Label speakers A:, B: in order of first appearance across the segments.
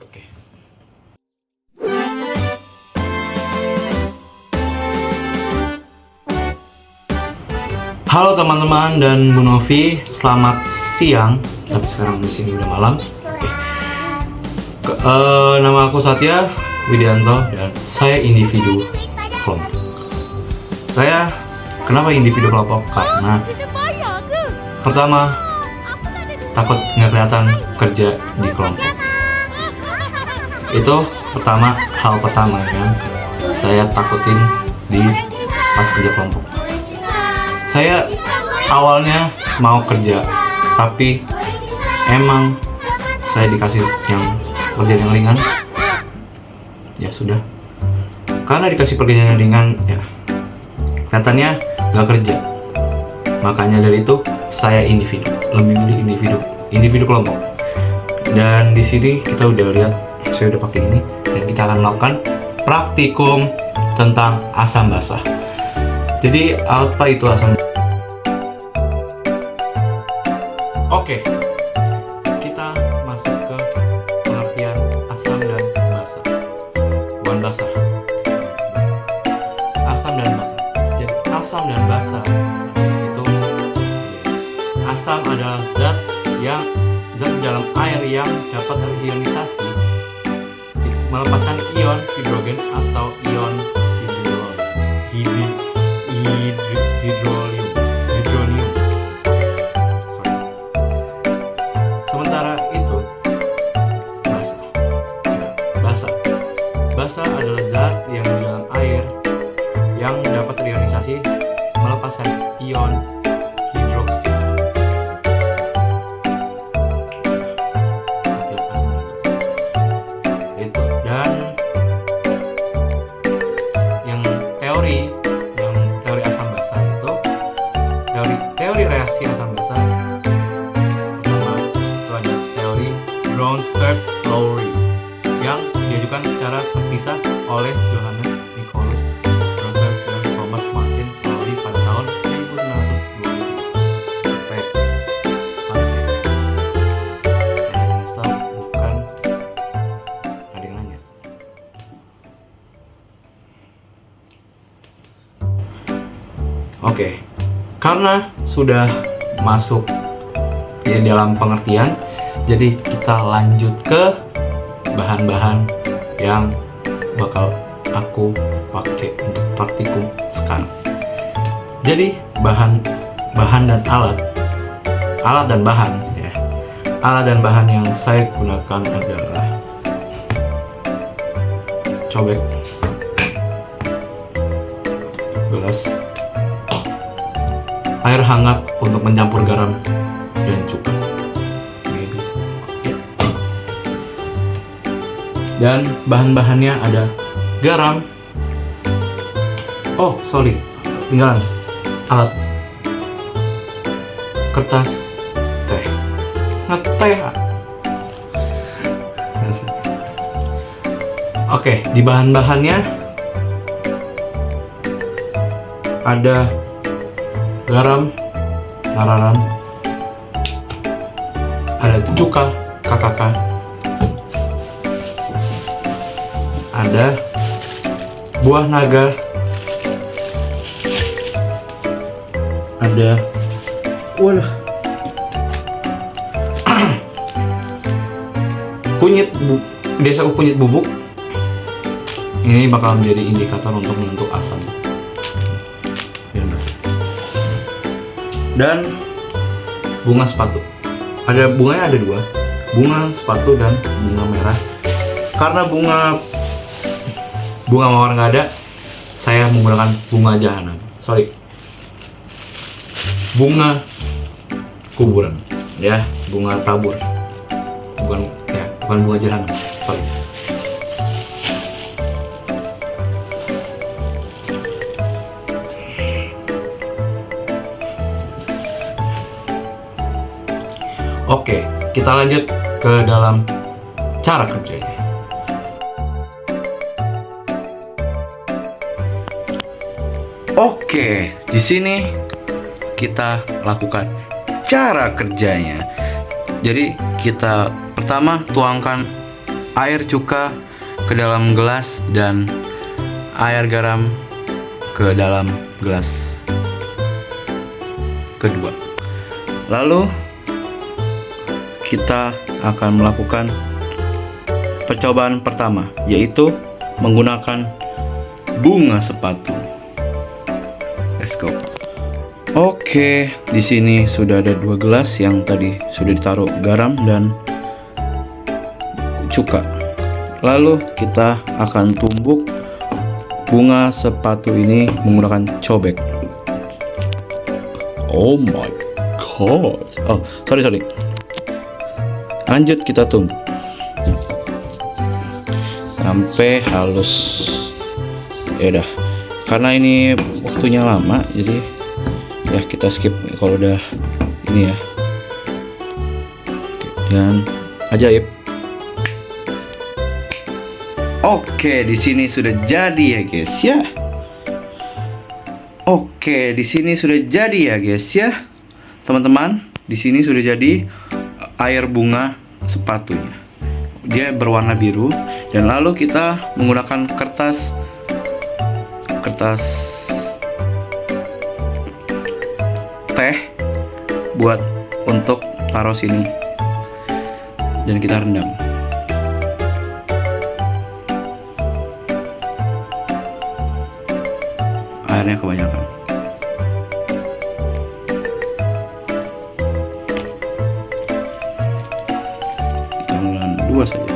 A: Oke. Halo teman-teman dan Bu Novi, selamat siang. Tapi sekarang di sini udah malam. Oke. Nama aku Satya Widianto dan saya individu kelompok. Kenapa individu kelompok? Karena pertama, takut nggak kelihatan kerja di kelompok. Itu hal pertama yang saya takutin di pas kerja kelompok. Saya awalnya mau kerja, tapi emang saya dikasih yang kerjaan yang ringan. Ya sudah, karena dikasih pekerjaan yang ringan, ya kelihatannya nggak kerja. Makanya dari itu saya lebih milih individu kelompok. Dan di sini kita udah lihat, saya udah pakai ini, dan kita akan melakukan praktikum tentang asam basah. Jadi apa itu asam? Oke, kita masuk ke pengertian asam dan basah. Bukan basah. Asam dan basah. Jadi asam dan basah itu, asam adalah zat dalam air yang dapat terionisasi melepaskan ion hidrogen atau ion hidronium. Sementara itu basah adalah zat yang di dalam air yang dapat terionisasi melepaskan ion hidroksi. Itu. Dan yang teori asam basah itu, teori reaksi asam basah, pertama itu ada teori Bronsted-Lowry yang diajukan secara terpisah oleh Johannes Nicholas Bronsted dan Thomas Martin Lowry pada tahun 1920. Bukan ada yang nanya. Oke, karena sudah masuk di dalam pengertian, jadi kita lanjut ke bahan-bahan yang bakal aku pakai untuk praktikum sekarang. Jadi bahan dan alat dan bahan ya. Alat dan bahan yang saya gunakan adalah cobek, gelas, air hangat untuk mencampur garam dan cuka. Dan bahan-bahannya ada garam. Tinggalan alat, kertas, teh, ngeteh. Oke, di bahan-bahannya ada garam, mararam, ada cuka, KKK, ada buah naga, ada kunyit bubuk. Ini bakal menjadi indikator untuk menentukan asam dan basah. Dan bunga sepatu. Bunganya ada dua, bunga sepatu dan bunga merah. Karena bunga mawar nggak ada, saya menggunakan bunga jahanam. Bunga kuburan, ya, bunga tabur. Bukan bunga jahanam. Oke, kita lanjut ke dalam cara kerjanya. Oke, di sini kita lakukan cara kerjanya. Jadi kita pertama tuangkan air cuka ke dalam gelas dan air garam ke dalam gelas kedua. Lalu kita akan melakukan percobaan pertama, yaitu menggunakan bunga sepatu. Let's go. Oke, di sini sudah ada 2 gelas yang tadi sudah ditaruh garam dan cuka. Lalu kita akan tumbuk bunga sepatu ini menggunakan cobek. Oh my god. Oh, sorry. Lanjut kita tumbuk sampai halus. Ya udah. Karena ini waktunya lama, jadi ya kita skip kalau udah ini ya. Dan ajaib. Oke, di sini sudah jadi ya guys ya. Oke, di sini sudah jadi ya guys ya. Teman-teman, di sini sudah jadi air bunga sepatunya. Dia berwarna biru dan lalu kita menggunakan kertas teh buat untuk taruh sini dan kita rendam. Airnya kebanyakan. Kita menggunakan 2 saja.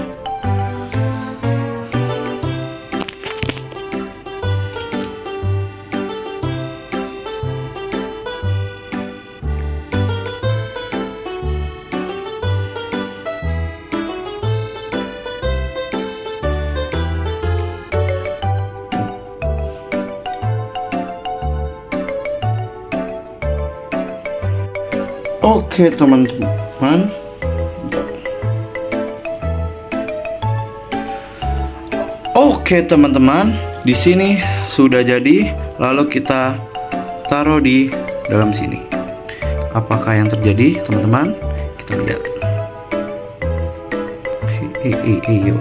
A: Oke teman-teman, di sini sudah jadi. Lalu kita taruh di dalam sini. Apakah yang terjadi, teman-teman? Kita lihat. Yo.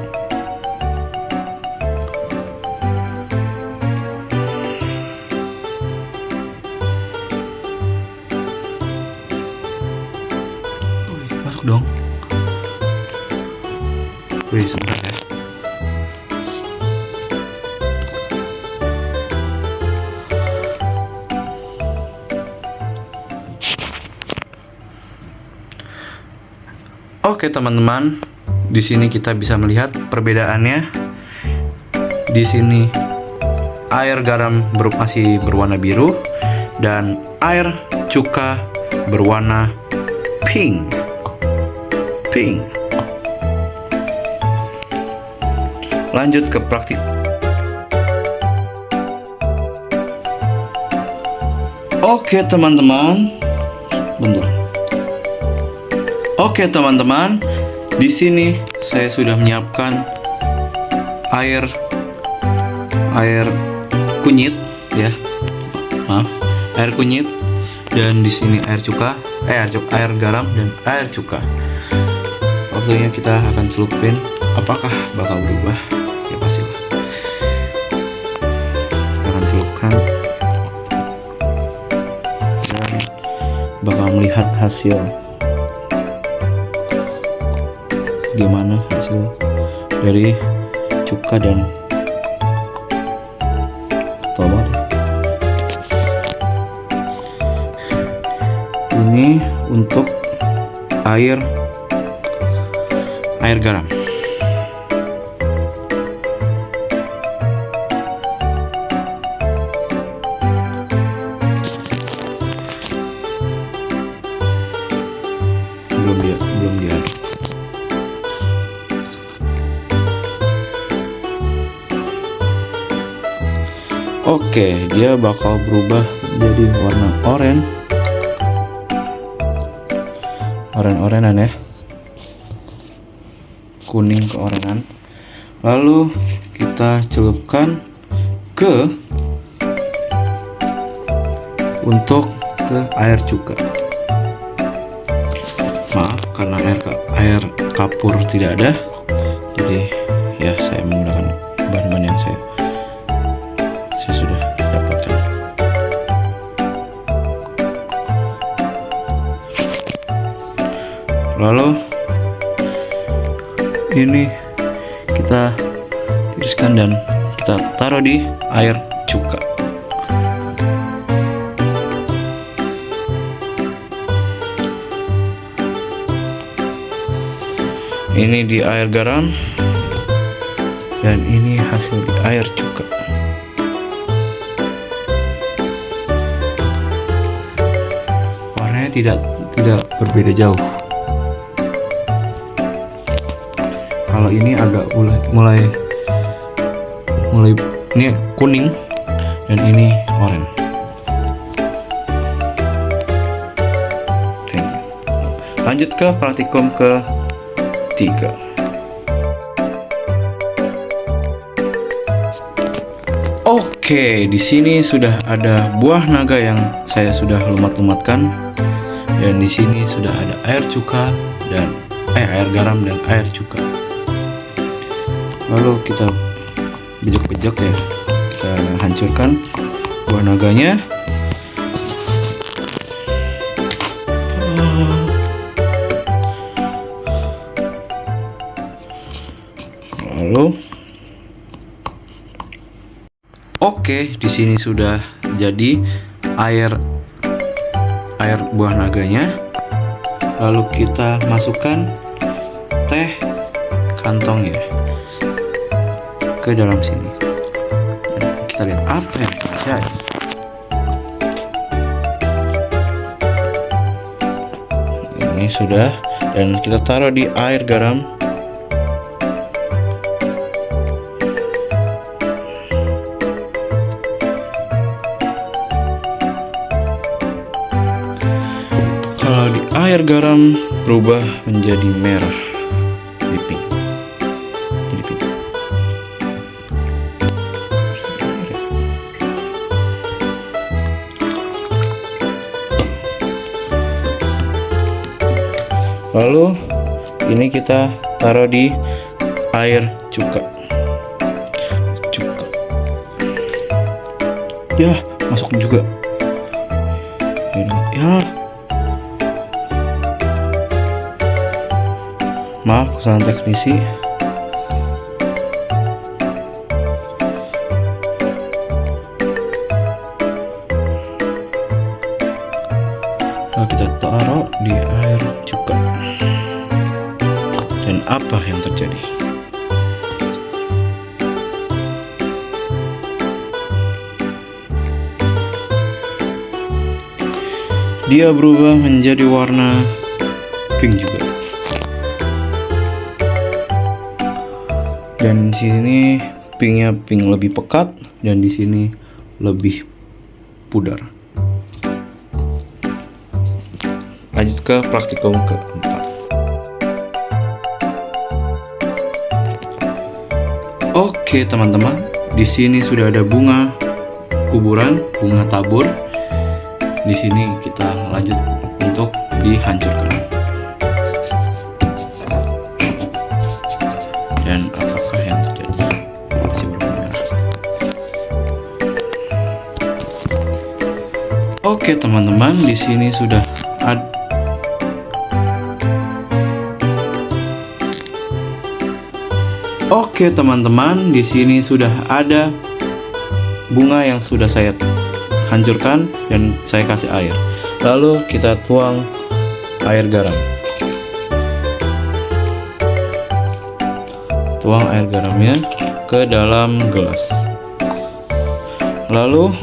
A: Masuk dong. Wih, sebentar ya. Oke teman-teman, di sini kita bisa melihat perbedaannya. Di sini air garam masih berwarna biru dan air cuka berwarna pink. Lanjut ke praktik. Oke teman-teman, bentar. Oke teman-teman, di sini saya sudah menyiapkan air kunyit ya, air kunyit, dan di sini air garam dan air cuka. Waktunya kita akan celupin. Apakah bakal berubah? Ya pastilah. Kita akan celupkan dan bakal melihat hasil. Gimana hasil dari cuka dan tomat. Ini untuk air garam. Belum diaduk. Oke, dia bakal berubah jadi warna oren-orenan ya, kuning ke orenan. Lalu kita celupkan ke air cuka. Maaf karena air kapur tidak ada, jadi ya, saya menggunakan bahan-bahan yang saya sudah dapatkan. Lalu ini kita tiriskan dan kita taruh di air cuka. Ini di air garam dan ini hasil di air cuka. Warnanya tidak berbeda jauh. Kalau ini agak mulai ini kuning dan ini oranye. Lanjut ke praktikum ke-3. Oke, di sini sudah ada buah naga yang saya sudah lumat-lumatkan, dan di sini sudah ada air cuka dan air garam dan air cuka. Lalu kita bejek-bejek ya, kita hancurkan buah naganya. Lalu oke, di sini sudah jadi air buah naganya. Lalu kita masukkan teh kantongnya ke dalam sini. Dan kita lihat apa yang terjadi. Ini sudah, dan kita taruh di air garam. Kalau di air garam berubah menjadi merah, jadi pink. Lalu ini kita taruh di air cuka. Ya, masuk juga. Ya. Maaf, kesalahan teknisi. Lalu kita taruh di air cuka. Dan apa yang terjadi? Dia berubah menjadi warna pink juga. Dan di sini pinknya pink lebih pekat, dan di sini lebih pudar. Lanjut ke praktikum ke-4. Oke teman-teman, di sini sudah ada bunga kuburan, bunga tabur. Di sini kita lanjut untuk dihancurkan. Dan apakah yang terjadi? Masih bermerah. Oke teman-teman, di sini sudah ada. Oke teman-teman, di sini sudah ada bunga yang sudah saya hancurkan dan saya kasih air. Lalu kita tuang air garam. Tuang air garamnya ke dalam gelas. Lalu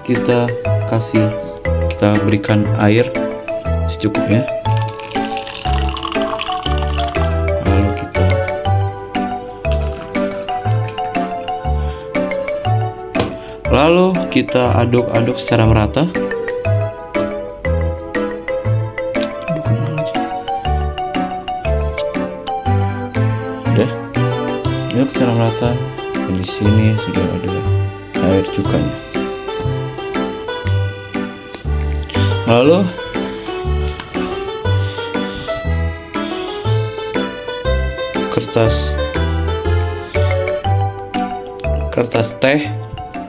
A: kita berikan air secukupnya. Lalu kita aduk-aduk secara merata. Udah, aduk secara merata. Dan di sini sudah ada air cukanya. Lalu kertas kertas teh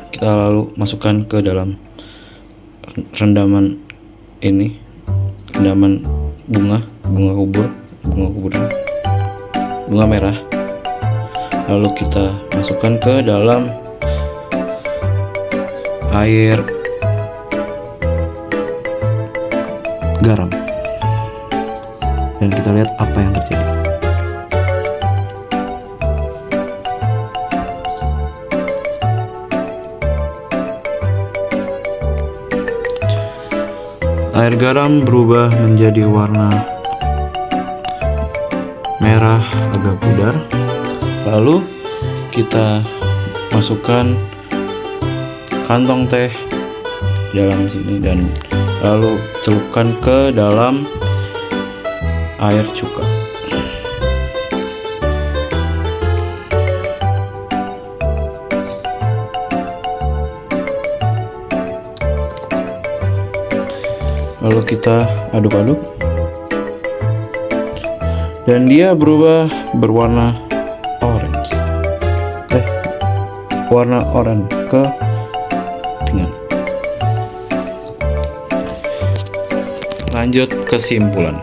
A: kita lalu masukkan ke dalam rendaman ini, rendaman bunga merah. Lalu kita masukkan ke dalam air garam dan kita lihat apa yang terjadi. Air garam berubah menjadi warna merah agak pudar. Lalu kita masukkan kantong teh dalam sini dan lalu celupkan ke dalam air cuka. Lalu kita aduk-aduk dan dia berubah berwarna orange. Warna oranye ke dengan. Lanjut kesimpulan.